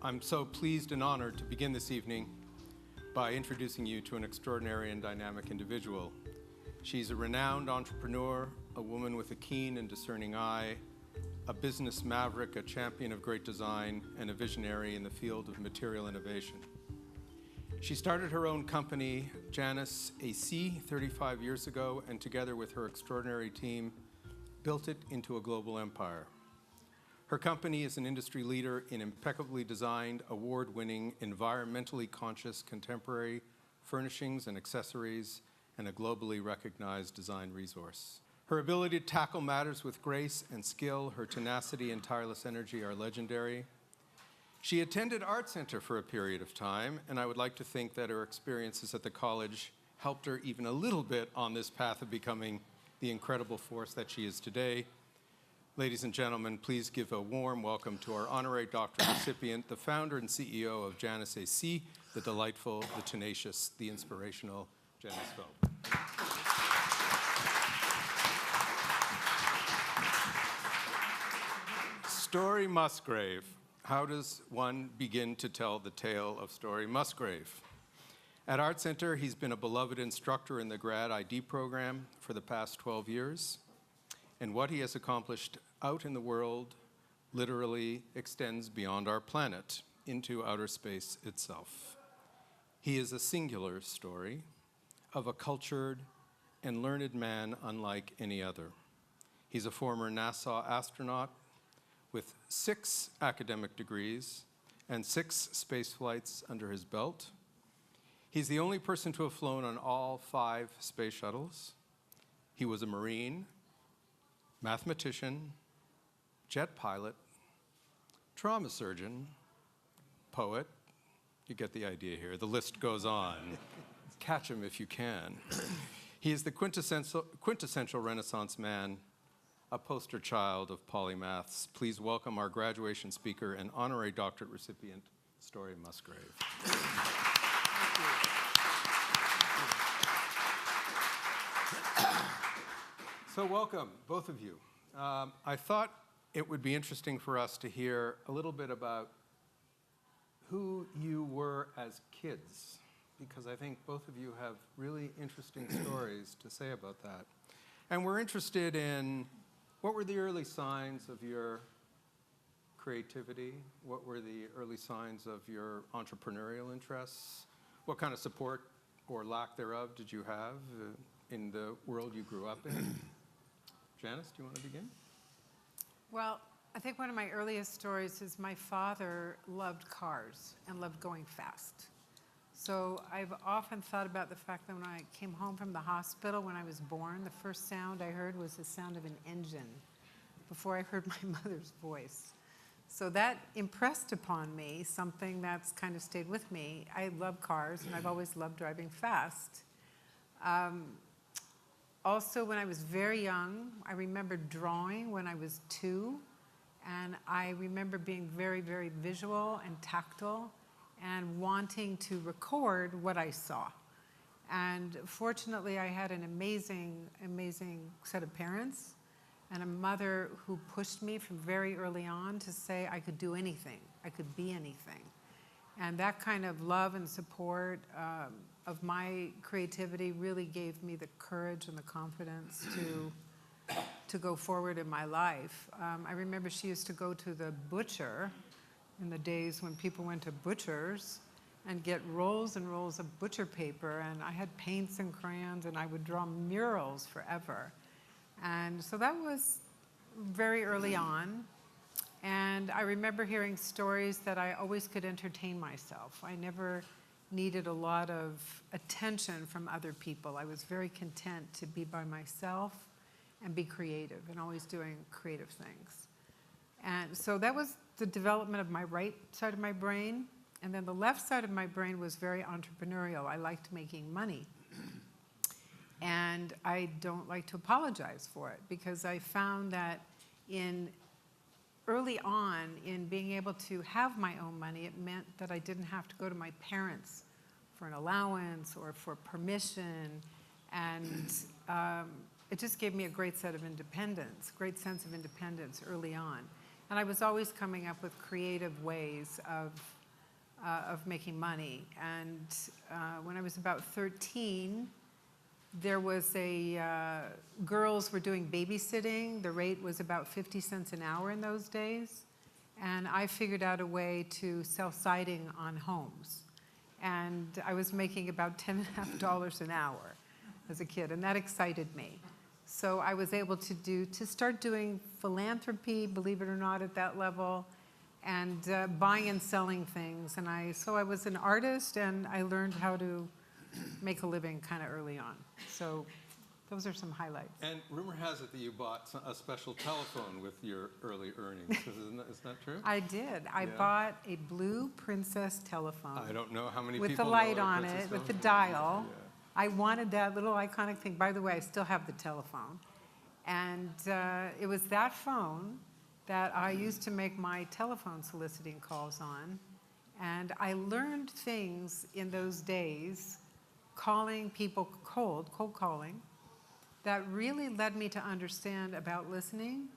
I'm so pleased and honored to begin this evening by introducing you to an extraordinary and dynamic individual. She's a renowned entrepreneur, a woman with a keen and discerning eye, a business maverick, a champion of great design, and a visionary in the field of material innovation. She started her own company, Janice AC, 35 years ago, and together with her extraordinary team, built it into a global empire. Her company is an industry leader in impeccably designed, award-winning, environmentally conscious contemporary furnishings and accessories, and a globally recognized design resource. Her ability to tackle matters with grace and skill, her tenacity and tireless energy are legendary. She attended ArtCenter for a period of time, and I would like to think that her experiences at the college helped her even a little bit on this path of becoming the incredible force that she is today. Ladies and gentlemen, please give a warm welcome to our honorary doctorate recipient, the founder and CEO of Janice AC, the delightful, the tenacious, the inspirational Janice Feldman. Story Musgrave. How does one begin to tell the tale of Story Musgrave? At ArtCenter, he's been a beloved instructor in the grad ID program for the past 12 years. And what he has accomplished out in the world literally extends beyond our planet into outer space itself. He is a singular story of a cultured and learned man unlike any other. He's a former NASA astronaut with 6 academic degrees and 6 space flights under his belt. He's the only person to have flown on all 5 space shuttles. He was a Marine, mathematician, jet pilot, trauma surgeon, poet. You get the idea here. The list goes on. Catch him if you can. He is the quintessential Renaissance man, a poster child of polymaths. Please welcome our graduation speaker and honorary doctorate recipient, Story Musgrave. So welcome, both of you. I thought it would be interesting for us to hear a little bit about who you were as kids, because I think both of you have really interesting stories to say about that. And we're interested in what were the early signs of your creativity? What were the early signs of your entrepreneurial interests? What kind of support or lack thereof did you have in the world you grew up in? Janice, do you want to begin? Well, I think one of my earliest stories is my father loved cars and loved going fast. So I've often thought about the fact that when I came home from the hospital when I was born, the first sound I heard was the sound of an engine before I heard my mother's voice. So that impressed upon me something that's kind of stayed with me. I love cars and I've always loved driving fast. Also, when I was very young, I remember drawing when I was 2, and I remember being very, very visual and tactile and wanting to record what I saw. And fortunately, I had an amazing, amazing set of parents and a mother who pushed me from very early on to say I could do anything, I could be anything. And that kind of love and support of my creativity really gave me the courage and the confidence to go forward in my life. I remember she used to go to the butcher in the days when people went to butchers and get rolls and rolls of butcher paper, and I had paints and crayons and I would draw murals forever. And so that was very early on. And I remember hearing stories that I always could entertain myself. I never needed a lot of attention from other people. I was very content to be by myself and be creative and always doing creative things. And so that was the development of my right side of my brain. And then the left side of my brain was very entrepreneurial. I liked making money. And I don't like to apologize for it because I found that early on in being able to have my own money, it meant that I didn't have to go to my parents for an allowance or for permission. And it just gave me a great sense of independence early on. And I was always coming up with creative ways of making money. And when I was about 13, there was girls were doing babysitting. The rate was about 50 cents an hour in those days. And I figured out a way to sell siding on homes. And I was making about $10.50 an hour as a kid, and that excited me. So I was able to start doing philanthropy, believe it or not, at that level, and buying and selling things. And so I was an artist, and I learned how to make a living kind of early on. So those are some highlights. And rumor has it that you bought a special telephone with your early earnings. Is that true? I did. I bought a blue Princess telephone. I don't know how many with people the light know on Princess it, with the telephone. dial. Yeah. I wanted that little iconic thing. By the way, I still have the telephone. And it was that phone that I used to make my telephone soliciting calls on. And I learned things in those days, calling people cold calling, that really led me to understand about listening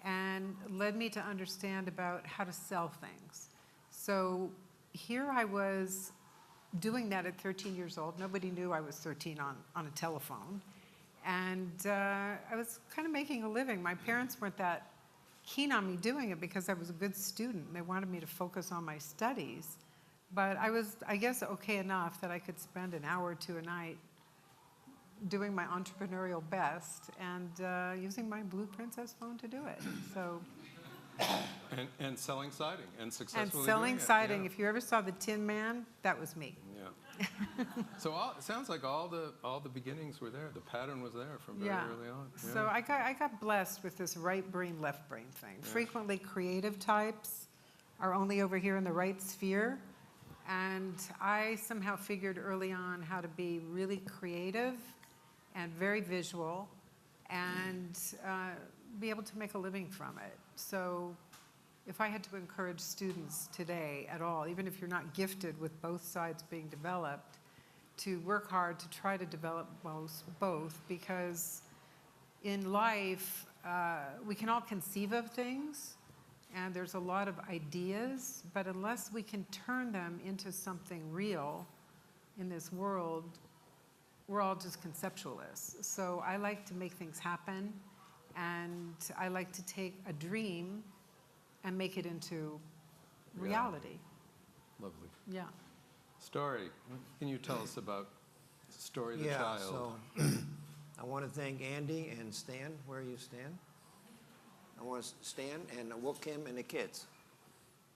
and led me to understand about how to sell things. So here I was doing that at 13 years old. Nobody knew I was 13 on a telephone. And I was kind of making a living. My parents weren't that keen on me doing it because I was a good student. They wanted me to focus on my studies. But I was, I guess, okay enough that I could spend an hour or two a night doing my entrepreneurial best and using my Blue Princess phone to do it. So. And selling siding and successfully And selling doing it, siding. yeah. If you ever saw the Tin Man, that was me. Yeah. So it sounds like all the beginnings were there. The pattern was there from very early on. Yeah. So I got blessed with this right brain, left brain thing. Yeah. Frequently creative types are only over here in the right sphere. And I somehow figured early on how to be really creative and very visual and be able to make a living from it. So if I had to encourage students today at all, even if you're not gifted with both sides being developed, to work hard to try to develop both, because in life, we can all conceive of things, and there's a lot of ideas, but unless we can turn them into something real in this world, we're all just conceptualists. So I like to make things happen, and I like to take a dream and make it into reality. Lovely. Yeah. Story. What can you tell us about Story the Yeah, Child? so I want to thank Andy and Stan. Where are you, Stan? I want to Stan and Kim and the kids.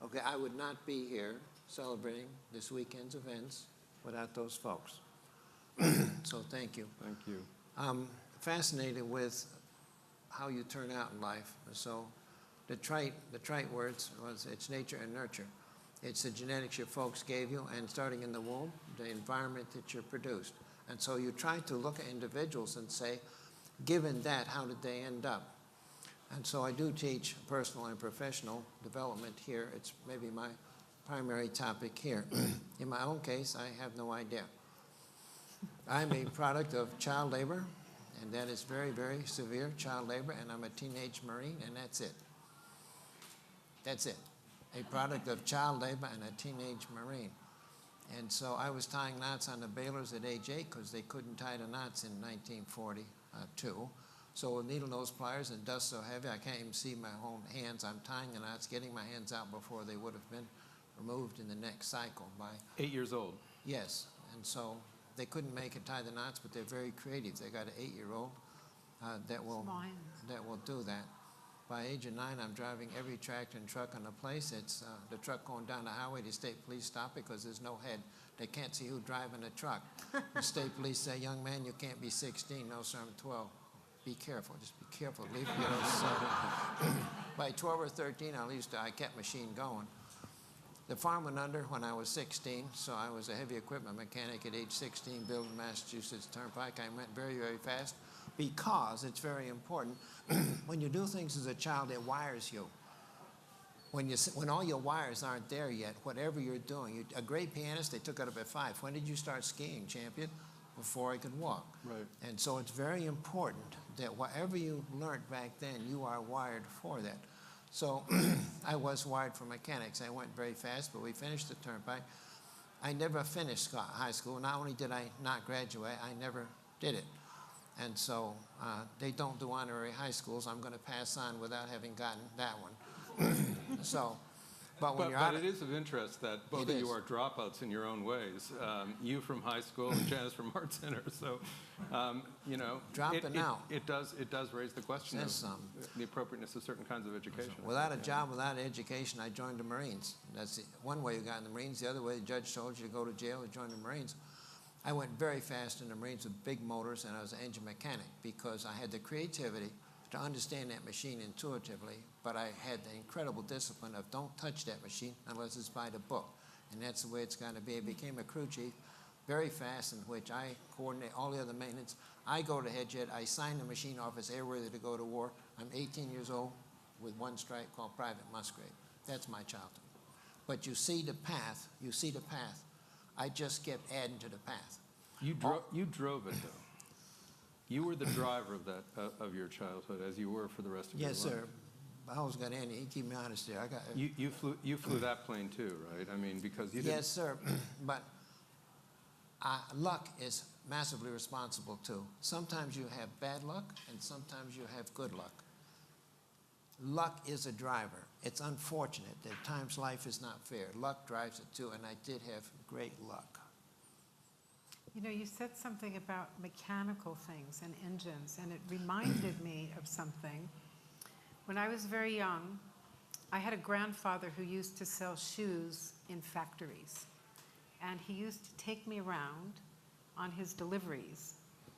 Okay, I would not be here celebrating this weekend's events without those folks. So thank you. Thank you. I'm fascinated with how you turn out in life. So the trite words was it's nature and nurture. It's the genetics your folks gave you, and starting in the womb, the environment that you produced. And so you try to look at individuals and say, given that, how did they end up? And so I do teach personal and professional development here. It's maybe my primary topic here. In my own case, I have no idea. I'm a product of child labor, and that is very, very severe child labor, and I'm a teenage Marine, and that's it. That's it. A product of child labor and a teenage Marine. And so I was tying knots on the balers at age 8 because they couldn't tie the knots in 1942. So with needle nose pliers and dust so heavy I can't even see my own hands. I'm tying the knots, getting my hands out before they would have been removed in the next cycle by 8 years old. Yes, and so they couldn't make it tie the knots, but they're very creative. They got an 8-year-old that will do that. By age of 9, I'm driving every tractor and truck on the place. It's the truck going down the highway. The state police stop it because there's no head. They can't see who's driving the truck. The state police say, "Young man, you can't be 16." "No, sir, I'm 12. Be careful. Just be careful. Leave me alone." So by 12 or 13, I kept machine going. The farm went under when I was 16, so I was a heavy equipment mechanic at age 16, building Massachusetts Turnpike. I went very, very fast because it's very important. When you do things as a child, it wires you. When all your wires aren't there yet, whatever you're doing, a great pianist, they took it up at 5. When did you start skiing, champion? Before I could walk. Right. And so it's very important that whatever you learned back then, you are wired for that. So I was wired for mechanics. I went very fast, but we finished the turnpike. I never finished high school. Not only did I not graduate, I never did it. And so they don't do honorary high schools. I'm going to pass on without having gotten that one. So, but when you're out, it is of interest that both of you are dropouts in your own ways. You from high school and Janice from ArtCenter. So, you know, dropping out. It does raise the question of the appropriateness of certain kinds of education. Without a job, without education, I joined the Marines. That's one way you got in the Marines. The other way, the judge told you to go to jail or join the Marines. I went very fast in the Marines with big motors, and I was an engine mechanic because I had the creativity to understand that machine intuitively, but I had the incredible discipline of don't touch that machine unless it's by the book. And that's the way it's got to be. I became a crew chief very fast, in which I coordinate all the other maintenance. I go to head jet. I sign the machine off as airworthy to go to war. I'm 18 years old with one stripe called Private Musgrave. That's my childhood. But you see the path. You see the path. I just kept adding to the path. You drove it, though. You were the driver of that of your childhood, as you were for the rest of your life. Yes, sir. I always got Andy. He keep me honest there. You flew that plane too, right? I mean, because you didn't. Yes, sir. But luck is massively responsible too. Sometimes you have bad luck, and sometimes you have good luck. Luck is a driver. It's unfortunate that at times life is not fair. Luck drives it too, and I did have great luck. You know, you said something about mechanical things and engines, and it reminded me of something. When I was very young, I had a grandfather who used to sell shoes in factories. And he used to take me around on his deliveries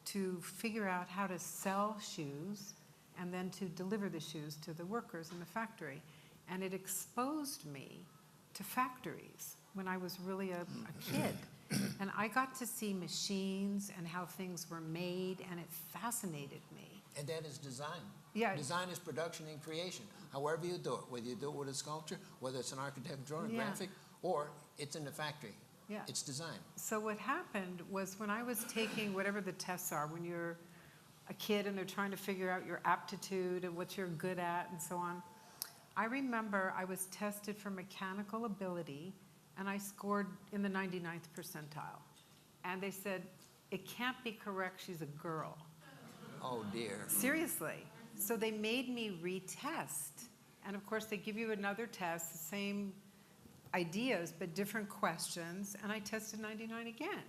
to figure out how to sell shoes and then to deliver the shoes to the workers in the factory. And it exposed me to factories when I was really a kid. And I got to see machines and how things were made, and it fascinated me. And that is design. Yeah. Design is production and creation. However you do it, whether you do it with a sculpture, whether it's an architect drawing, graphic, or it's in the factory. Yeah. It's design. So what happened was when I was taking whatever the tests are, when you're a kid and they're trying to figure out your aptitude and what you're good at and so on, I remember I was tested for mechanical ability, and I scored in the 99th percentile. And they said, it can't be correct, she's a girl. Oh, dear. Seriously. So they made me retest. And of course, they give you another test, the same ideas, but different questions, and I tested 99 again.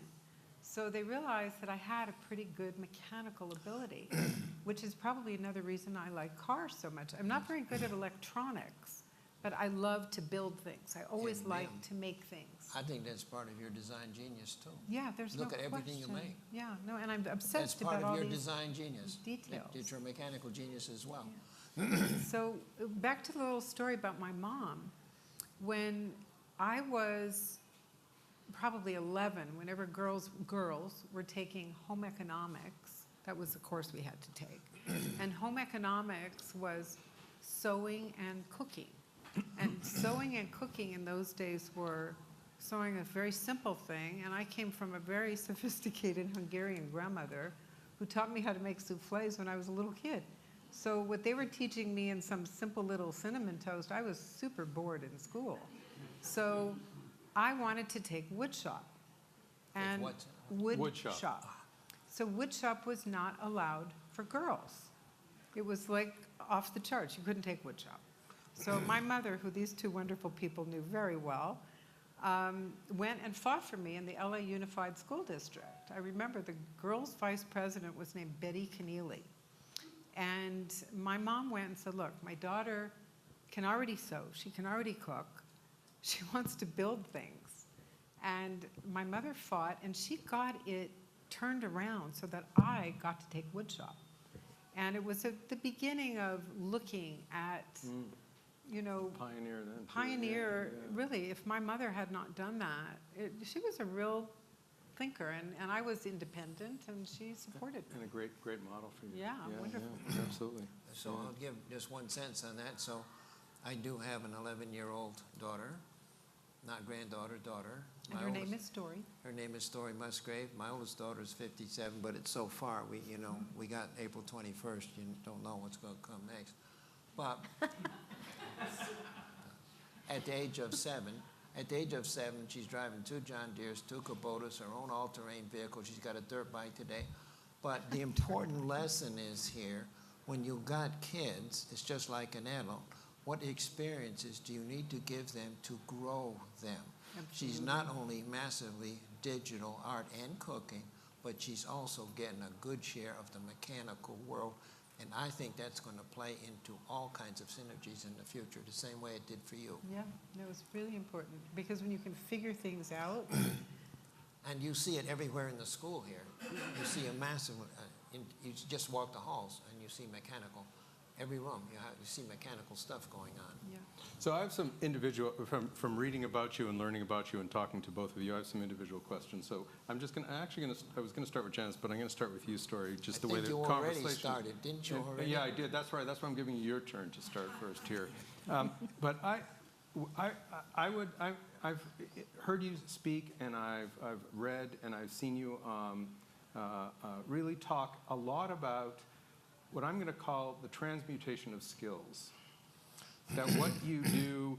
So they realized that I had a pretty good mechanical ability, which is probably another reason I like cars so much. I'm not very good at electronics, but I love to build things. I always like to make things. I think that's part of your design genius, too. Yeah, there's no question. Look at everything you make. Yeah, no, and I'm obsessed about all these That's part of your design genius. details. It's your mechanical genius as well. Yeah. So back to the little story about my mom. When I was probably 11, whenever girls were taking home economics, that was the course we had to take. And home economics was sewing and cooking. And sewing and cooking in those days were sewing a very simple thing, and I came from a very sophisticated Hungarian grandmother who taught me how to make soufflés when I was a little kid. So what they were teaching me in some simple little cinnamon toast, I was super bored in school. So I wanted to take wood shop. And what? Wood shop. So wood shop was not allowed for girls. It was like off the charts. You couldn't take wood shop. So my mother, who these two wonderful people knew very well, went and fought for me in the LA Unified School District. I remember the girls' vice president was named Betty Keneally. And my mom went and said, look, my daughter can already sew. She can already cook. She wants to build things. And my mother fought, and she got it turned around so that I got to take wood shop. And it was the beginning of looking at, you know, Pioneer then. Pioneer, really, if my mother had not done that, she was a real thinker, and I was independent, and she supported me. And a great model for you. Yeah, wonderful. Yeah, absolutely. So I'll give just 1 sentence on that. So I do have an 11-year-old daughter, not granddaughter, daughter. And her name is Story. Her name is Story Musgrave. My oldest daughter is 57, but it's so far. We got April 21st. You don't know what's going to come next. But At the age of 7, she's driving 2 John Deeres, 2 Kubotas, her own all-terrain vehicle. She's got a dirt bike today. But the important lesson is here, when you got kids, it's just like an adult. What experiences do you need to give them to grow them? She's not only massively digital art and cooking, but she's also getting a good share of the mechanical world. And I think that's going to play into all kinds of synergies in the future, the same way it did for you. Yeah, no, it's really important because when you can figure things out. And you see it everywhere in the school here. You see a massive, you just walk the halls and you see mechanical. Every room, you see mechanical stuff going on. Yeah. So I have some individual, from reading about you and learning about you and talking to both of you, I have some individual questions. So I'm just going to, I was going to start with Janice, but I'm going to start with you, Story, just the way the conversation. I think you already started, didn't you already? Yeah, I did. That's right. That's why I'm giving you your turn to start first here. But I've heard you speak, and I've read, and I've seen you really talk a lot about what I'm going to call the transmutation of skills. That what you do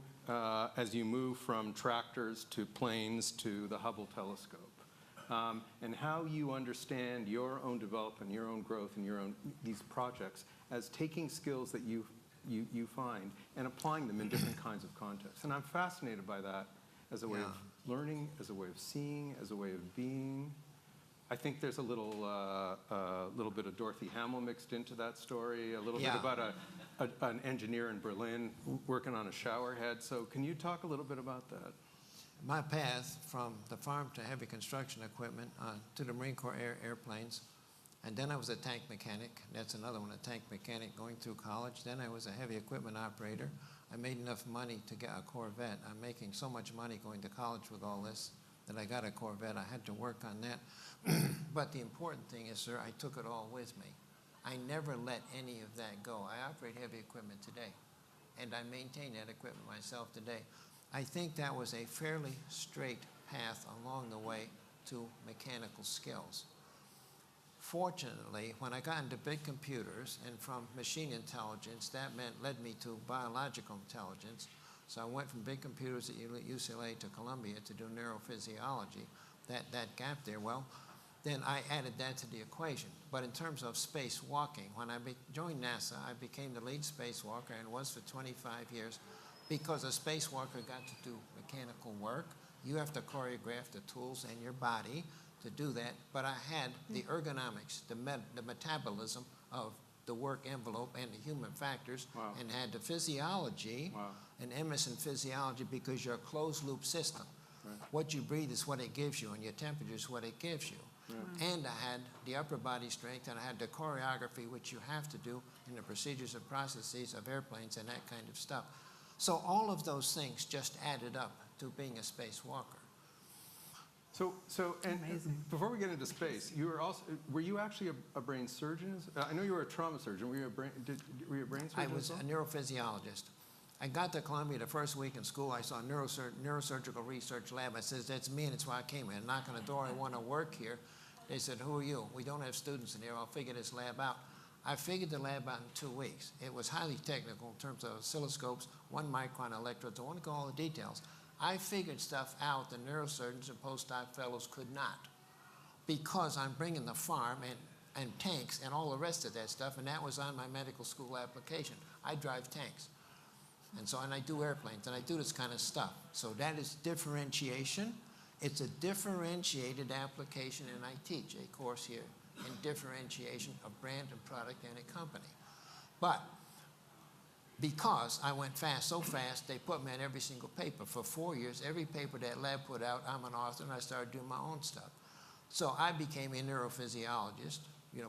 as you move from tractors to planes to the Hubble telescope, and how you understand your own development, your own growth, and your own these projects as taking skills that you find and applying them in different kinds of contexts. And I'm fascinated by that as a way of learning, as a way of seeing, as a way of being. I think there's a little bit of Dorothy Hamill mixed into that story, a little bit about an engineer in Berlin working on a shower head. So can you talk a little bit about that? My path from the farm to heavy construction equipment to the Marine Corps airplanes, and then I was a tank mechanic. That's another one, a tank mechanic going through college. Then I was a heavy equipment operator. I made enough money to get a Corvette. I'm making so much money going to college with all this that I got a Corvette. I had to work on that. But the important thing is, sir, I took it all with me. I never let any of that go. I operate heavy equipment today, and I maintain that equipment myself today. I think that was a fairly straight path along the way to mechanical skills. Fortunately, when I got into big computers and from machine intelligence, that led me to biological intelligence. So I went from big computers at UCLA to Columbia to do neurophysiology. That gap there, well, then I added that to the equation. But in terms of spacewalking, when I joined NASA, I became the lead spacewalker and was for 25 years because a spacewalker got to do mechanical work. You have to choreograph the tools and your body to do that. But I had the ergonomics, the metabolism of the work envelope and the human factors, and had the physiology and Emerson physiology because you're a closed loop system. Right. What you breathe is what it gives you, and your temperature is what it gives you. Right. And I had the upper body strength, and I had the choreography, which you have to do in the procedures and processes of airplanes and that kind of stuff. So all of those things just added up to being a spacewalker. So and before we get into space, were you actually a brain surgeon? I know you were a trauma surgeon. Were you a brain surgeon? I was a neurophysiologist. I got to Columbia the first week in school. I saw a neurosurgical research lab. I said, that's me, and it's why I came here. I knock on the door, I want to work here. They said, who are you? We don't have students in here. I'll figure this lab out. I figured the lab out in 2 weeks. It was highly technical in terms of oscilloscopes, 1 micron electrodes. I want to go all the details. I figured stuff out that neurosurgeons and postdoc fellows could not, because I'm bringing the farm and tanks and all the rest of that stuff, and that was on my medical school application. I drive tanks. And I do airplanes, and I do this kind of stuff. So that is differentiation. It's a differentiated application, and I teach a course here in differentiation of brand and product and a company. But because I went fast, so fast, they put me on every single paper. For 4 years, every paper that lab put out, I'm an author, and I started doing my own stuff. So I became a neurophysiologist.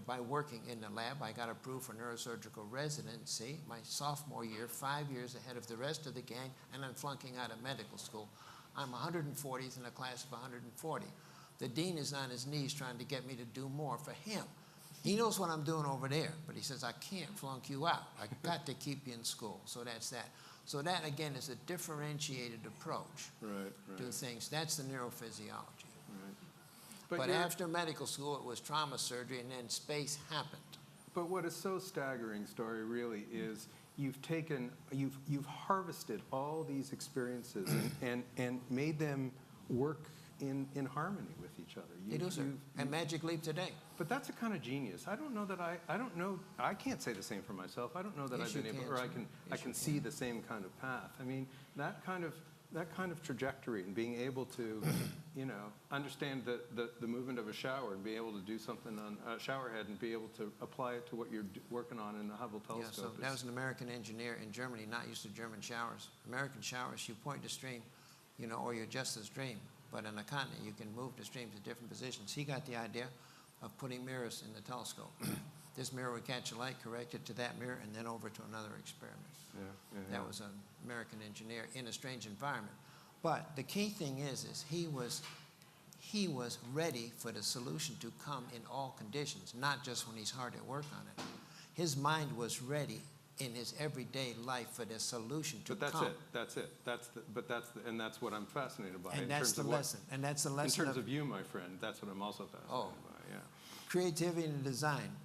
By working in the lab, I got approved for neurosurgical residency my sophomore year, 5 years ahead of the rest of the gang, and I'm flunking out of medical school. I'm 140th in a class of 140. The dean is on his knees trying to get me to do more for him. He knows what I'm doing over there, but he says, I can't flunk you out. I got to keep you in school. So that's that. So that, again, is a differentiated approach to things. That's the neurophysiology. But after medical school, it was trauma surgery, and then space happened. But what is so staggering, Story, really, is you've harvested all these experiences and made them work in harmony with each other. They do, sir. And Magic Leap today. But that's a kind of genius. I don't know that I can't say the same for myself. I don't know that Yes, I've been you able, can, or sir. I can Yes, you see can. the same kind of path. I mean, that kind of trajectory and being able to, understand the movement of a shower and be able to do something on a shower head and be able to apply it to what you're working on in the Hubble Yeah, telescope. so that was an American engineer in Germany, not used to German showers. American showers, you point the stream, or you adjust the stream. But on a continent, you can move the stream to different positions. He got the idea of putting mirrors in the telescope. This mirror would catch a light, correct it to that mirror, and then over to another experiment. That was an American engineer in a strange environment. But the key thing is he was ready for the solution to come in all conditions, not just when he's hard at work on it. His mind was ready in his everyday life for the solution to come. That's it. And that's what I'm fascinated by. And that's the lesson. And that's the lesson. In terms of you, my friend, that's what I'm also fascinated by. Yeah. Creativity and design.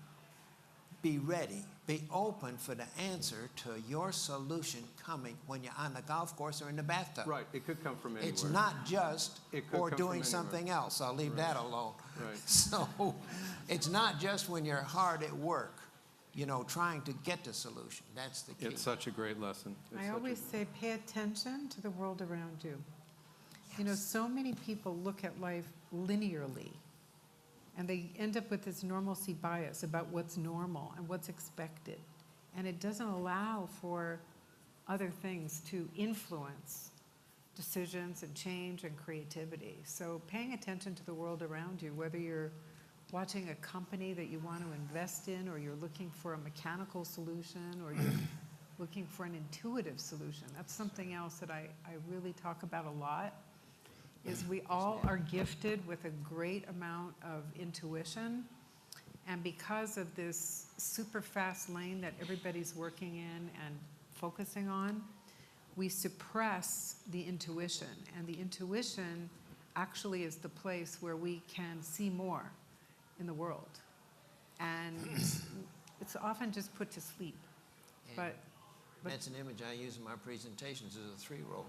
Be ready. Be open for the answer to your solution coming when you're on the golf course or in the bathtub. Right. It could come from anywhere. It's not just It could or come doing from something else. I'll leave that alone. Right. So it's not just when you're hard at work, trying to get the solution. That's the key. It's such a great lesson. I always say pay attention to the world around you. Yes. So many people look at life linearly, and they end up with this normalcy bias about what's normal and what's expected. And it doesn't allow for other things to influence decisions and change and creativity. So paying attention to the world around you, whether you're watching a company that you want to invest in, or you're looking for a mechanical solution, or you're looking for an intuitive solution. That's something else that I really talk about a lot, is we all are gifted with a great amount of intuition. And because of this super fast lane that everybody's working in and focusing on, we suppress the intuition. And the intuition actually is the place where we can see more in the world. And it's often just put to sleep. But that's an image I use in my presentations as a 3-year-old.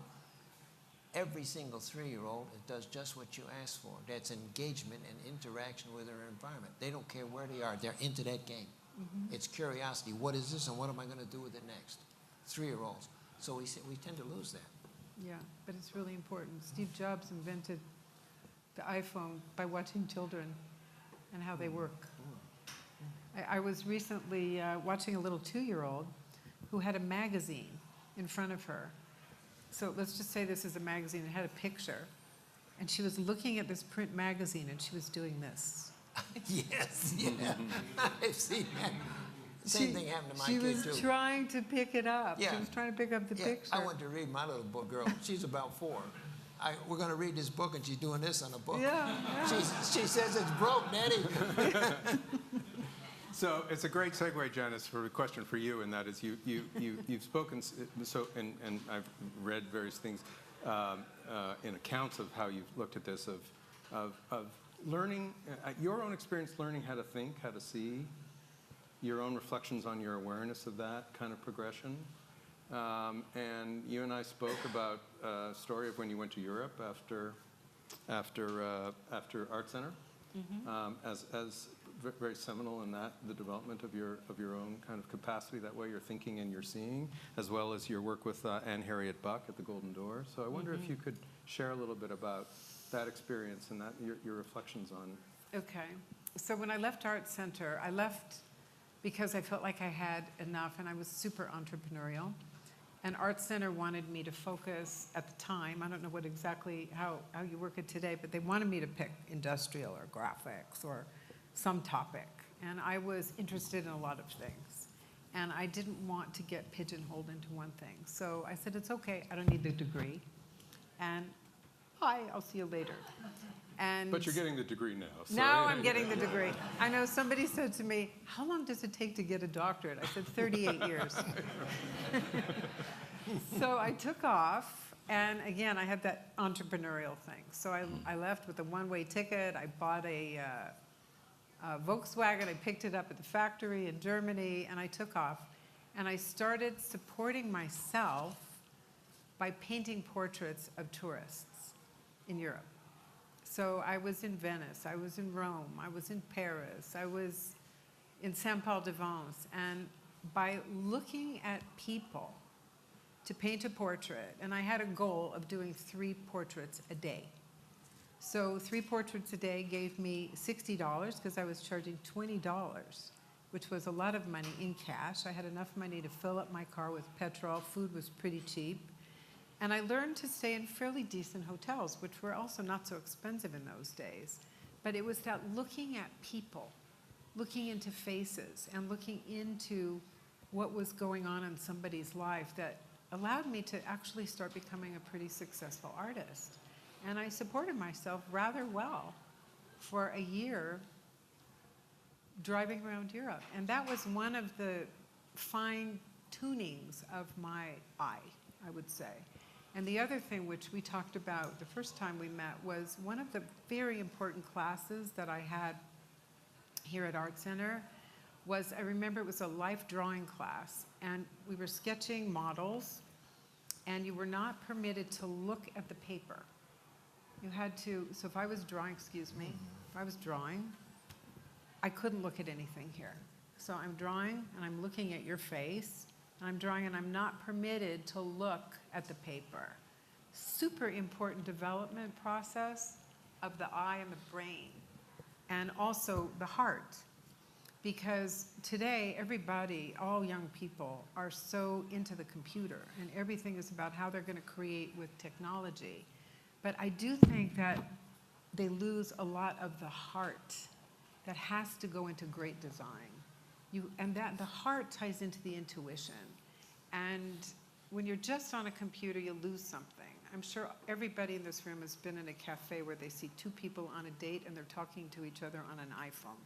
Every single 3-year-old does just what you ask for. That's engagement and interaction with their environment. They don't care where they are. They're into that game. Mm-hmm. It's curiosity. What is this and what am I going to do with it next? 3-year-olds. So we tend to lose that. yeah, but it's really important. Steve Jobs invented the iPhone by watching children and how they work. I was recently watching a little 2-year-old who had a magazine in front of her. So let's just say this is a magazine. It had a picture. And she was looking at this print magazine, and she was doing this. Yes, yeah. I've seen that. Same thing happened to my kid, too. She was trying to pick it up. Yeah. She was trying to pick up the picture. I went to read my little book, girl. She's about 4. We're going to read this book, and she's doing this on a book. Yeah. She says it's broke, Daddy. So it's a great segue, Janice, for a question for you, and that is you've spoken, and I've read various things in accounts of how you've looked at this, of learning, your own experience learning how to think, how to see, your own reflections on your awareness of that kind of progression. And you and I spoke about a story of when you went to Europe after ArtCenter, as very seminal in that, the development of your own kind of capacity, that way you're thinking and you're seeing, as well as your work with Anne Harriet Buck at the Golden Door. So I wonder if you could share a little bit about that experience and that your reflections on it. Okay. So when I left ArtCenter, I left because I felt like I had enough, and I was super entrepreneurial. And ArtCenter wanted me to focus at the time. I don't know how you work it today, but they wanted me to pick industrial or graphics or some topic. And I was interested in a lot of things. And I didn't want to get pigeonholed into one thing. So I said, it's okay, I don't need the degree. And bye, I'll see you later. And But you're getting the degree now. So now I'm getting the degree. I know somebody said to me, how long does it take to get a doctorate? I said, 38 years. So I took off, and again, I had that entrepreneurial thing. So I left with a one-way ticket. I bought a Volkswagen. I picked it up at the factory in Germany, and I took off. And I started supporting myself by painting portraits of tourists in Europe. So I was in Venice, I was in Rome, I was in Paris, I was in Saint-Paul-de-Vence, and by looking at people to paint a portrait, and I had a goal of doing 3 portraits a day. So 3 portraits a day gave me $60 because I was charging $20, which was a lot of money in cash. I had enough money to fill up my car with petrol, food was pretty cheap. And I learned to stay in fairly decent hotels, which were also not so expensive in those days. But it was that looking at people, looking into faces, and looking into what was going on in somebody's life that allowed me to actually start becoming a pretty successful artist. And I supported myself rather well for a year driving around Europe. And that was one of the fine tunings of my eye, I would say. And the other thing which we talked about the first time we met was one of the very important classes that I had here at ArtCenter was, I remember it was a life drawing class, and we were sketching models, and you were not permitted to look at the paper. You had to, so if I was drawing, excuse me, if I was drawing, I couldn't look at anything here. So I'm drawing, and I'm looking at your face, and I'm drawing, and I'm not permitted to look at the paper. Super important development process of the eye and the brain, and also the heart. Because today, everybody, all young people, are so into the computer, and everything is about how they're going to create with technology. But I do think that they lose a lot of the heart that has to go into great design. And that the heart ties into the intuition. And when you're just on a computer, you lose something. I'm sure everybody in this room has been in a cafe where they see 2 people on a date and they're talking to each other on an iPhone,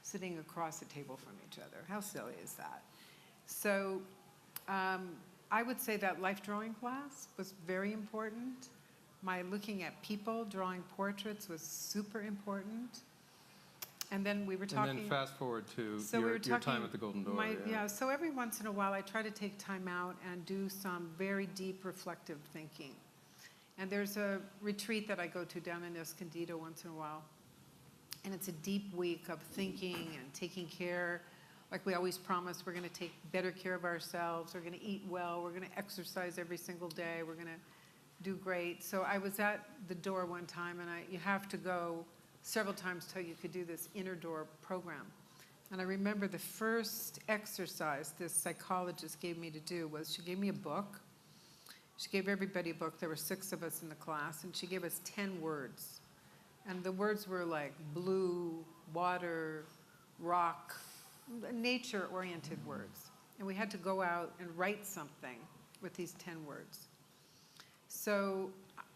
sitting across the table from each other. How silly is that? So I would say that life drawing class was very important. My looking at people, drawing portraits was super important. And then we were talking. And then fast forward to so your time at the Golden Door. Yeah, so every once in a while I try to take time out and do some very deep reflective thinking. And there's a retreat that I go to down in Escondido once in a while. And it's a deep week of thinking and taking care. Like we always promise, we're going to take better care of ourselves. We're going to eat well. We're going to exercise every single day. We're going to do great. So I was at the door one time, and you have to go several times till you could do this inner door program. And I remember the first exercise this psychologist gave me to do was she gave me a book. She gave everybody a book. There were 6 of us in the class, and she gave us 10 words. And the words were like blue, water, rock, nature-oriented words. And we had to go out and write something with these 10 words. So,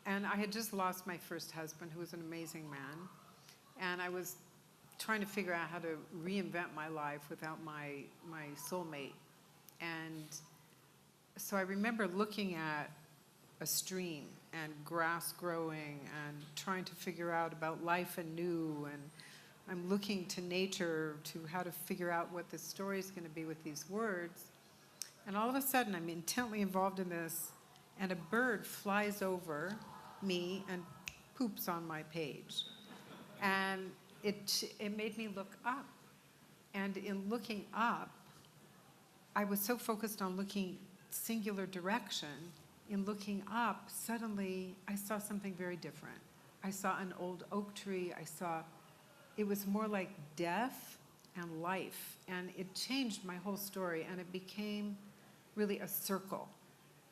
and I had just lost my first husband, who was an amazing man. And I was trying to figure out how to reinvent my life without my soulmate. And so I remember looking at a stream and grass growing and trying to figure out about life anew. And I'm looking to nature to how to figure out what the story is going to be with these words. And all of a sudden, I'm intently involved in this, and a bird flies over me and poops on my page. And it made me look up. And in looking up, I was so focused on looking singular direction. In looking up, suddenly I saw something very different. I saw an old oak tree. It was more like death and life. And it changed my whole story. And it became really a circle.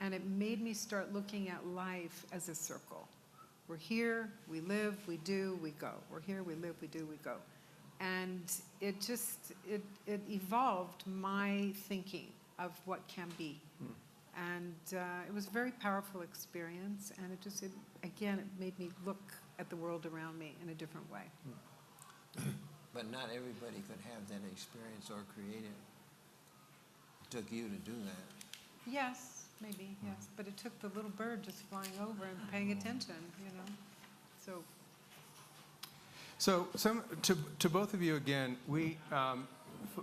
And it made me start looking at life as a circle. We're here, we live, we do, we go. We're here, we live, we do, we go. And it evolved my thinking of what can be. And it was a very powerful experience, and again, it made me look at the world around me in a different way. But not everybody could have that experience or create it. It took you to do that. Yes. Maybe, yes. But it took the little bird just flying over and paying attention, So to both of you again,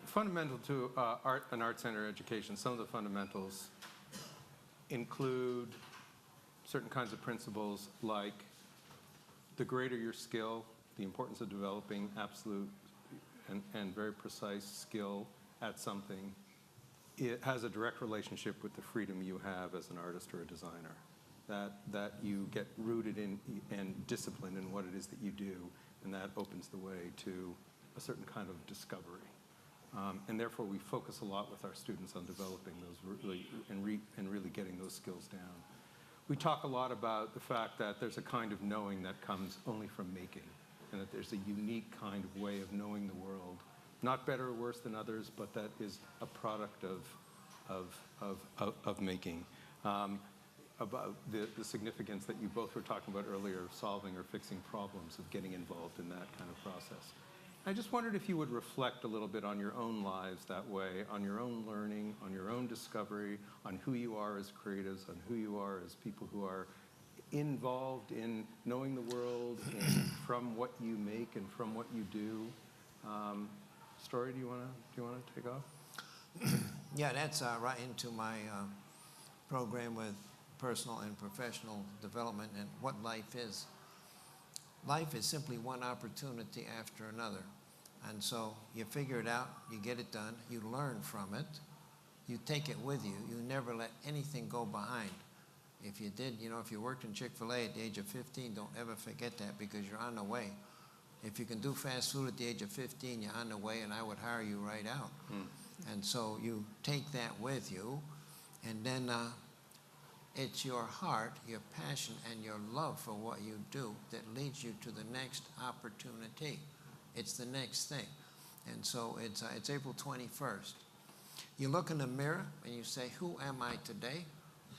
fundamental to art and art center education, some of the fundamentals include certain kinds of principles like the greater your skill, the importance of developing absolute and very precise skill at something. It has a direct relationship with the freedom you have as an artist or a designer, that you get rooted in and disciplined in what it is that you do, and that opens the way to a certain kind of discovery. And therefore, we focus a lot with our students on developing those and really getting those skills down. We talk a lot about the fact that there's a kind of knowing that comes only from making, and that there's a unique kind of way of knowing the world, not better or worse than others, but that is a product of making. About the significance that you both were talking about earlier of solving or fixing problems, of getting involved in that kind of process. I just wondered if you would reflect a little bit on your own lives that way, on your own learning, on your own discovery, on who you are as creatives, on who you are as people who are involved in knowing the world and from what you make and from what you do. Story, do you want to take off? Yeah, that's right into my program with personal and professional development and what life is. Life is simply one opportunity after another. And so you figure it out, you get it done, you learn from it, you take it with you. You never let anything go behind. If you did, if you worked in Chick-fil-A at the age of 15, don't ever forget that, because you're on the way. If you can do fast food at the age of 15, you're on the way, and I would hire you right out. And so you take that with you, and then it's your heart, your passion, and your love for what you do that leads you to the next opportunity. It's the next thing. And so it's April 21st. You look in the mirror and you say, who am I today?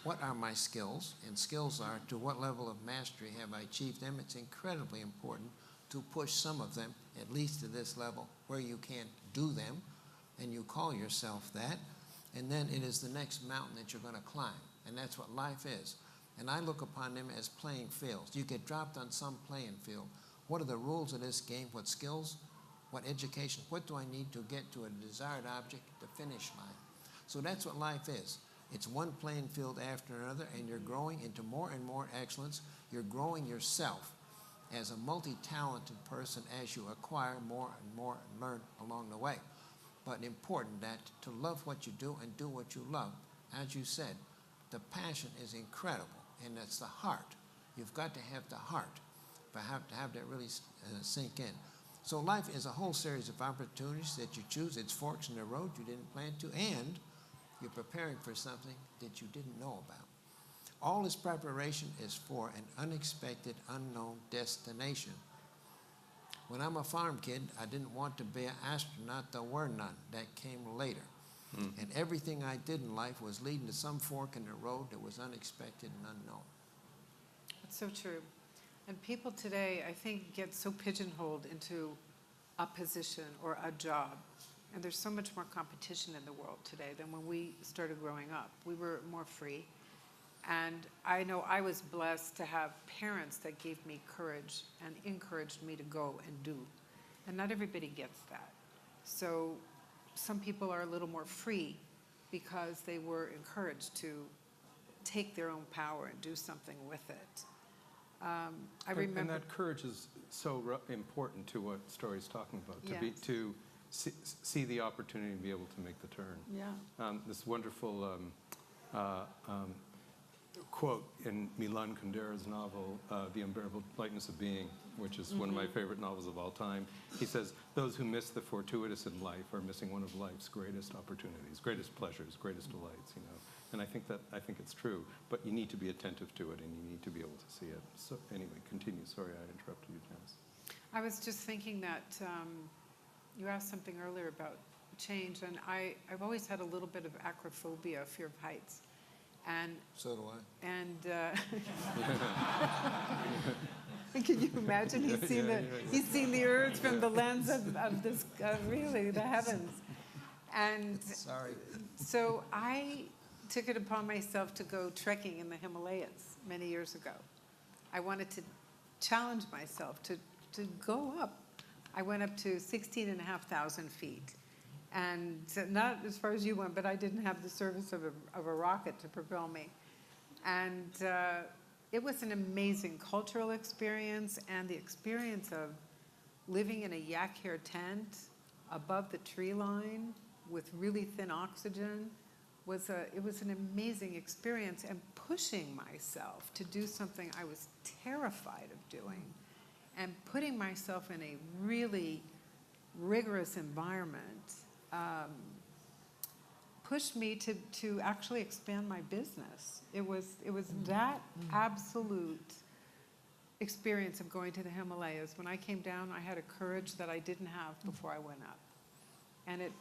What are my skills? And skills are, to what level of mastery have I achieved them? It's incredibly important to push some of them, at least to this level, where you can't do them, and you call yourself that. And then it is the next mountain that you're going to climb. And that's what life is. And I look upon them as playing fields. You get dropped on some playing field. What are the rules of this game? What skills? What education? What do I need to get to a desired object, the finish line? So that's what life is. It's one playing field after another, and you're growing into more and more excellence. You're growing yourself as a multi-talented person as you acquire more and more and learn along the way. But important that to love what you do and do what you love. As you said, the passion is incredible, and that's the heart. You've got to have the heart, but have to have that really sink in. So life is a whole series of opportunities that you choose. It's forks in the road you didn't plan to, and you're preparing for something that you didn't know about. All this preparation is for an unexpected, unknown destination. When I'm a farm kid, I didn't want to be an astronaut. There were none. That came later. And everything I did in life was leading to some fork in the road that was unexpected and unknown. That's so true. And people today, I think, get so pigeonholed into a position or a job. And there's so much more competition in the world today than when we started growing up. We were more free. And I know I was blessed to have parents that gave me courage and encouraged me to go and do. And not everybody gets that. So some people are a little more free because they were encouraged to take their own power and do something with it. I remember. And that courage is so important to what Story's talking about. Yes. To see the opportunity and be able to make the turn. Yeah. This wonderful quote in Milan Kundera's novel, The Unbearable Lightness of Being, which is one of my favorite novels of all time. He says, those who miss the fortuitous in life are missing one of life's greatest opportunities, greatest pleasures, greatest delights, And I think it's true, but you need to be attentive to it, and you need to be able to see it. So anyway, continue. Sorry, I interrupted you, Janice. I was just thinking that you asked something earlier about change, and I've always had a little bit of acrophobia, fear of heights. And So do I. And can you imagine? He's seen the earth from the lens of this, really, the heavens. And Sorry. so I took it upon myself to go trekking in the Himalayas many years ago. I wanted to challenge myself to go up. I went up to 16,500 feet. And not as far as you went, but I didn't have the service of a rocket to propel me. And it was an amazing cultural experience, and the experience of living in a yak hair tent above the tree line with really thin oxygen it was an amazing experience, and pushing myself to do something I was terrified of doing, and putting myself in a really rigorous environment pushed me to actually expand my business. It was that absolute experience of going to the Himalayas. When I came down, I had a courage that I didn't have before I went up. And it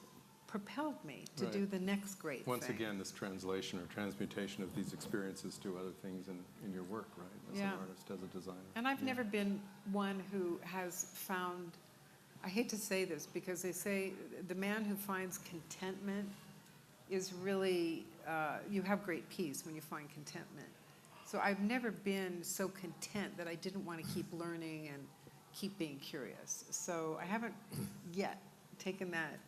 propelled me to do the next great Once thing. again, this translation or transmutation of these experiences to other things in your work, right? As an artist, as a designer. And I've never been one who has found, I hate to say this, because they say the man who finds contentment is really, you have great peace when you find contentment. So I've never been so content that I didn't want to keep learning and keep being curious. So I haven't yet taken that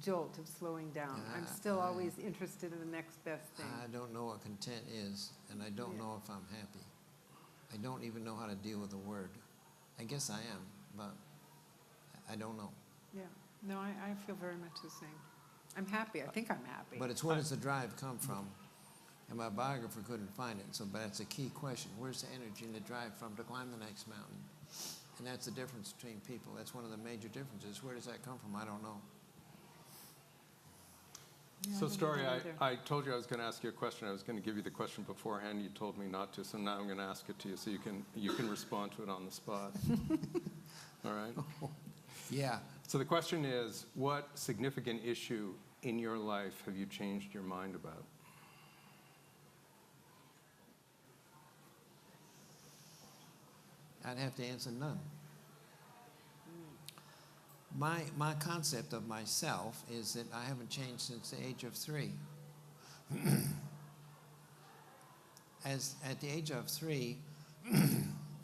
jolt of slowing down. I'm still always interested in the next best thing. I don't know what content is, and I don't know if I'm happy. I don't even know how to deal with the word. I guess I am, but I don't know. Yeah, no, I feel very much the same. I'm happy. I think I'm happy. But it's where does the drive come from? And my biographer couldn't find it, but that's a key question. Where's the energy and the drive from to climb the next mountain? And that's the difference between people. That's one of the major differences. Where does that come from? I don't know. Yeah, So, I don't Story, know either. I told you I was going to ask you a question. I was going to give you the question beforehand. You told me not to, so now I'm going to ask it to you so you can respond to it on the spot. All right? Yeah. So the question is, what significant issue in your life have you changed your mind about? I'd have to answer none. My concept of myself is that I haven't changed since the age of 3. At the age of 3,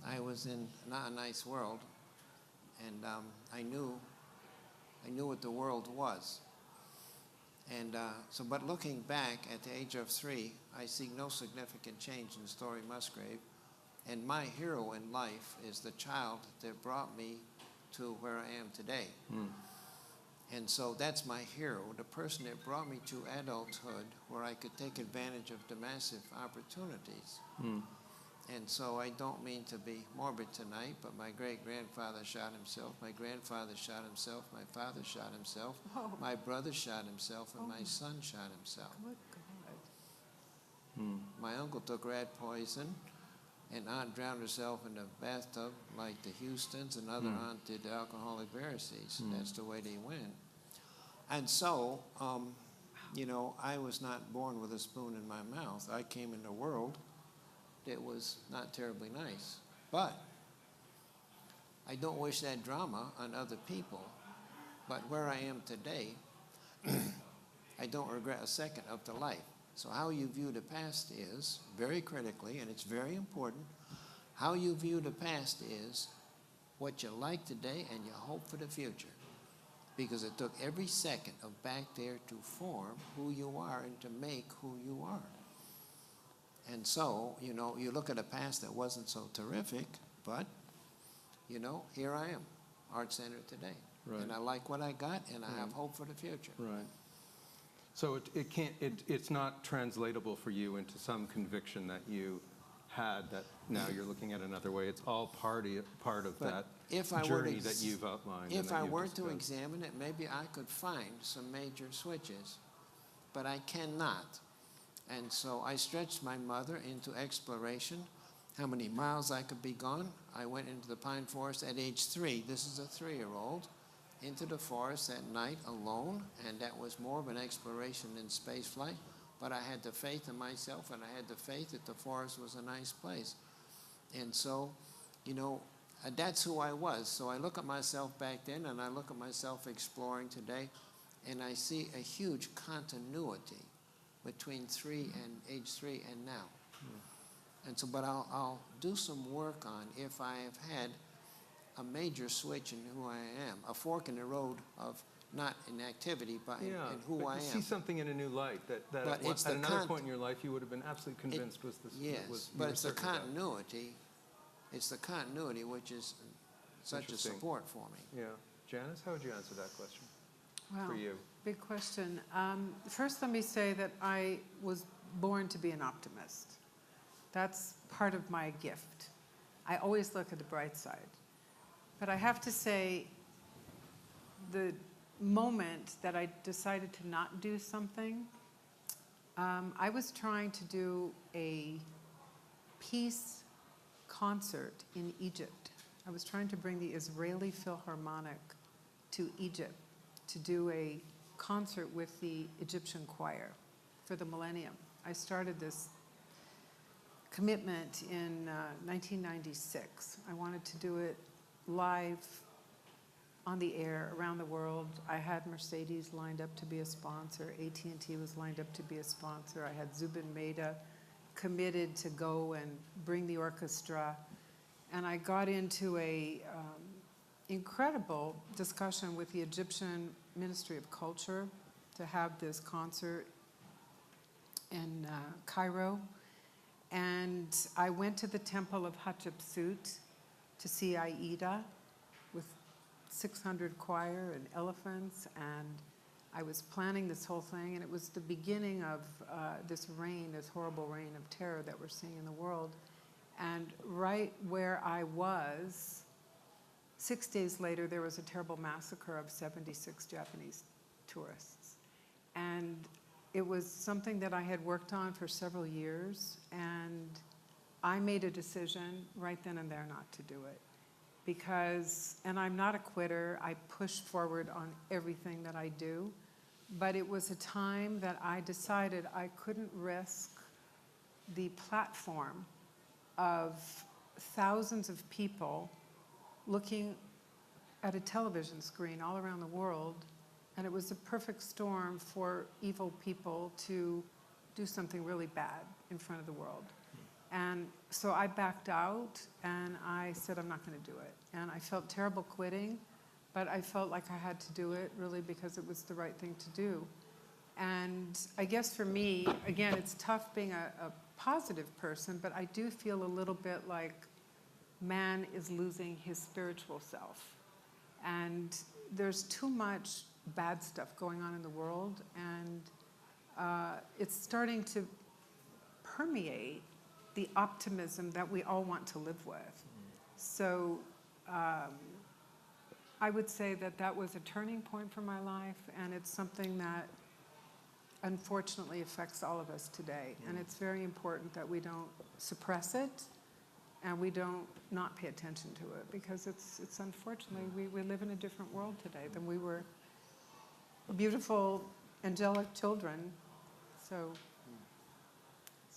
I was in not a nice world, and I knew what the world was. And but looking back at the age of 3, I see no significant change in Story Musgrave. And my hero in life is the child that brought me to where I am today. And so that's my hero, the person that brought me to adulthood where I could take advantage of the massive opportunities. And so I don't mean to be morbid tonight, but my great-grandfather shot himself, my grandfather shot himself, my father shot himself, my brother shot himself, and my son shot himself. Good God. My uncle took rat poison, and aunt drowned herself in the bathtub like the Houstons, and other aunt did alcoholic varices. That's the way they went. And so, I was not born with a spoon in my mouth. I came in the world that was not terribly nice. But I don't wish that drama on other people. But where I am today, I don't regret a second of the life. So how you view the past is, very critically, and it's very important, how you view the past is what you like today and you hope for the future. Because it took every second of back there to form who you are and to make who you are. And so, you look at a past that wasn't so terrific, but, here I am, ArtCenter today. Right. And I like what I got, and I have hope for the future. Right. So it's not translatable for you into some conviction that you had that now you're looking at another way. It's all part of But that journey that you've outlined. If I were to examine it, maybe I could find some major switches, but I cannot. And so I stretched my mother into exploration, how many miles I could be gone. I went into the pine forest at age 3. This is a 3-year-old. Into the forest at night alone, and that was more of an exploration than space flight. But I had the faith in myself, and I had the faith that the forest was a nice place. And so, that's who I was. So I look at myself back then, and I look at myself exploring today, and I see a huge continuity between age 3 and now. And so, but I'll do some work on if I have had a major switch in who I am, a fork in the road of not in activity, but in who but I you am. see something in a new light that But at another point in your life you would have been absolutely convinced was this. Yes, was, but it's the continuity. It's the continuity which is such a support for me. Yeah. Janice, how would you answer that question Wow, for you? big question. First, let me say that I was born to be an optimist. That's part of my gift. I always look at the bright side. But I have to say, the moment that I decided to not do something, I was trying to do a peace concert in Egypt. I was trying to bring the Israeli Philharmonic to Egypt to do a concert with the Egyptian choir for the millennium. I started this commitment in 1996. I wanted to do it live on the air around the world. I had Mercedes lined up to be a sponsor. AT&T was lined up to be a sponsor. I had Zubin Mehta committed to go and bring the orchestra. And I got into a incredible discussion with the Egyptian Ministry of Culture to have this concert in Cairo. And I went to the temple of Hatshepsut to see Aida with 600 choir and elephants, and I was planning this whole thing, and it was the beginning of this reign, this horrible reign of terror that we're seeing in the world. And right where I was, 6 days later, there was a terrible massacre of 76 Japanese tourists. And it was something that I had worked on for several years, and I made a decision right then and there not to do it. Because, and I'm not a quitter, I push forward on everything that I do, but it was a time that I decided I couldn't risk the platform of thousands of people looking at a television screen all around the world, and it was a perfect storm for evil people to do something really bad in front of the world. And so I backed out, and I said, I'm not going to do it. And I felt terrible quitting, but I felt like I had to do it really because it was the right thing to do. And I guess for me, again, it's tough being a positive person, but I do feel a little bit like man is losing his spiritual self. And there's too much bad stuff going on in the world, and it's starting to permeate the optimism that we all want to live with. So I would say that that was a turning point for my life, and it's something that unfortunately affects all of us today. And it's very important that we don't suppress it, and we don't not pay attention to it, because it's unfortunately, we live in a different world today than we were beautiful, angelic children. So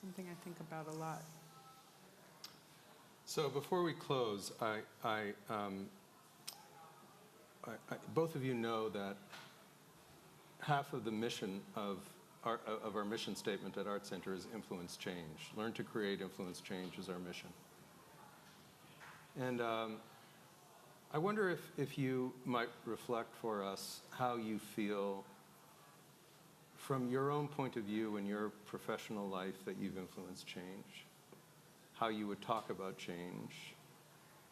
something I think about a lot. So before we close, both of you know that half of the mission of our mission statement at ArtCenter is influence change. Learn to create, influence change is our mission. And I wonder if you might reflect for us how you feel from your own point of view in your professional life that you've influenced change, how you would talk about change.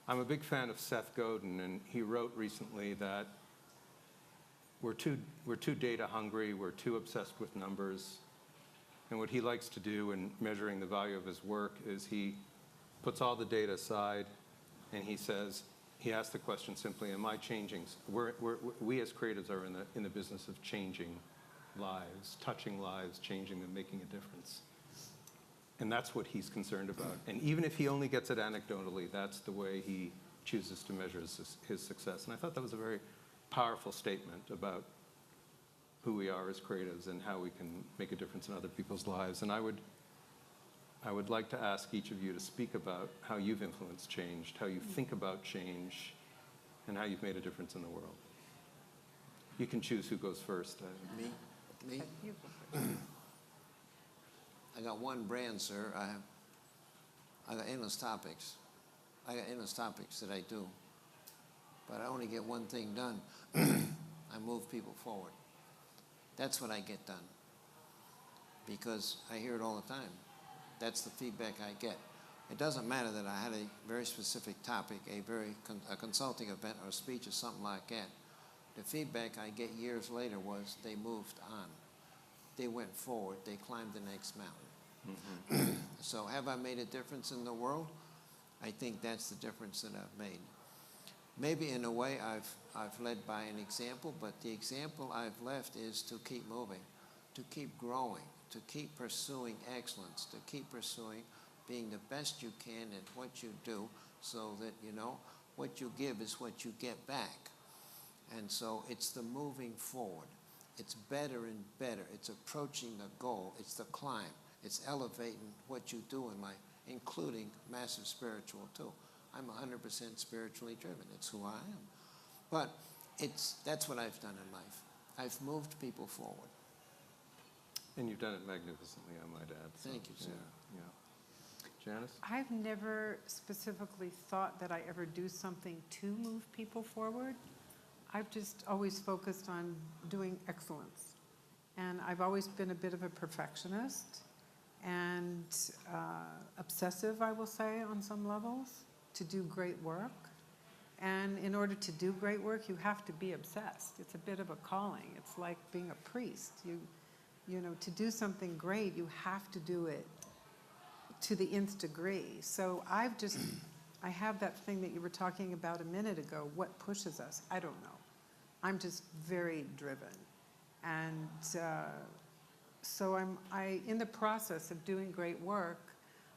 I'm a big fan of Seth Godin, and he wrote recently that we're too data hungry, we're too obsessed with numbers, and what he likes to do in measuring the value of his work is he puts all the data aside, and he says, he asks the question simply, am I changing? We as creatives are in the business of changing lives, touching lives, changing them, making a difference. And that's what he's concerned about. And even if he only gets it anecdotally, that's the way he chooses to measure his success. And I thought that was a very powerful statement about who we are as creatives and how we can make a difference in other people's lives. And I would like to ask each of you to speak about how you've influenced change, how you think about change, and how you've made a difference in the world. You can choose who goes first. Me? You go first. I got one brand, sir. I got endless topics. I got endless topics that I do. But I only get one thing done. I move people forward. That's what I get done. Because I hear it all the time. That's the feedback I get. It doesn't matter that I had a very specific topic, a consulting event or a speech or something like that. The feedback I get years later was they moved on. They went forward. They climbed the next mountain. Mm-hmm. So have I made a difference in the world? I think that's the difference that I've made. Maybe in a way I've led by an example, but the example I've left is to keep moving, to keep growing, to keep pursuing excellence, to keep pursuing being the best you can at what you do, so that, you know, what you give is what you get back. And so it's the moving forward. It's better and better. It's approaching the goal. It's the climb. It's elevating what you do in life, including massive spiritual too. I'm 100% spiritually driven. It's who I am. But that's what I've done in life. I've moved people forward. And you've done it magnificently, I might add. So, Thank you, sir. Yeah. Janice? I've never specifically thought that I ever do something to move people forward. I've just always focused on doing excellence. And I've always been a bit of a perfectionist and obsessive, I will say, on some levels, to do great work. And in order to do great work, you have to be obsessed. It's a bit of a calling. It's like being a priest. You know, to do something great, you have to do it to the nth degree. So I have that thing that you were talking about a minute ago. What pushes us? I don't know. I'm just very driven. And so I, in the process of doing great work,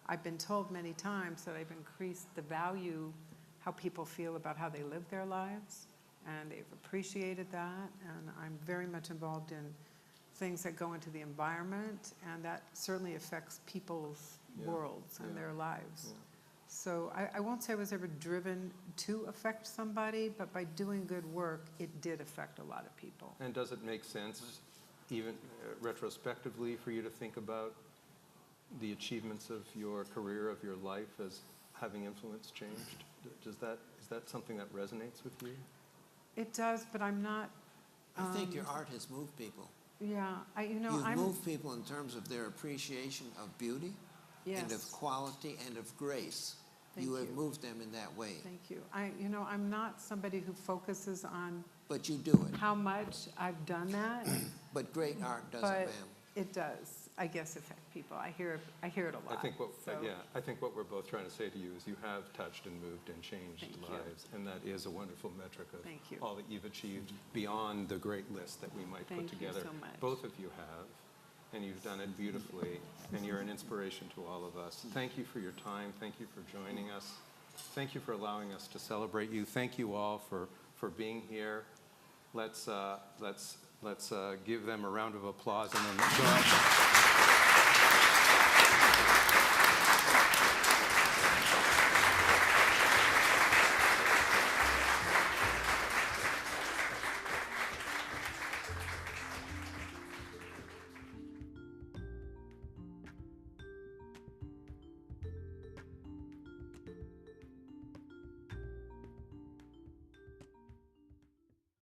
I've been told many times that I've increased the value, how people feel about how they live their lives, and they've appreciated that. And I'm very much involved in things that go into the environment, and that certainly affects people's worlds and their lives. Yeah. So I won't say I was ever driven to affect somebody, but by doing good work, it did affect a lot of people. And does it make sense, even retrospectively, for you to think about the achievements of your career, of your life, as having influence changed? Is that something that resonates with you? It does, but I'm not... I think your art has moved people. Yeah, You've moved people in terms of their appreciation of beauty, yes, and of quality and of grace. Thank you have you. moved them in that way. Thank you. I'm not somebody who focuses on But you do it. how much I've done that. But great art doesn't, But ma'am. it does, I guess, affect people. I hear it a lot. I think so. I think what we're both trying to say to you is you have touched and moved and changed Thank you. lives, and that is a wonderful metric of Thank you. all that you've achieved beyond the great list that we might Thank put you together. so much. Both of you have, and you've done it beautifully, and you're an inspiration to all of us. Thank you for your time. Thank you for joining us. Thank you for allowing us to celebrate you. Thank you all for being here. Let's give them a round of applause and then go out.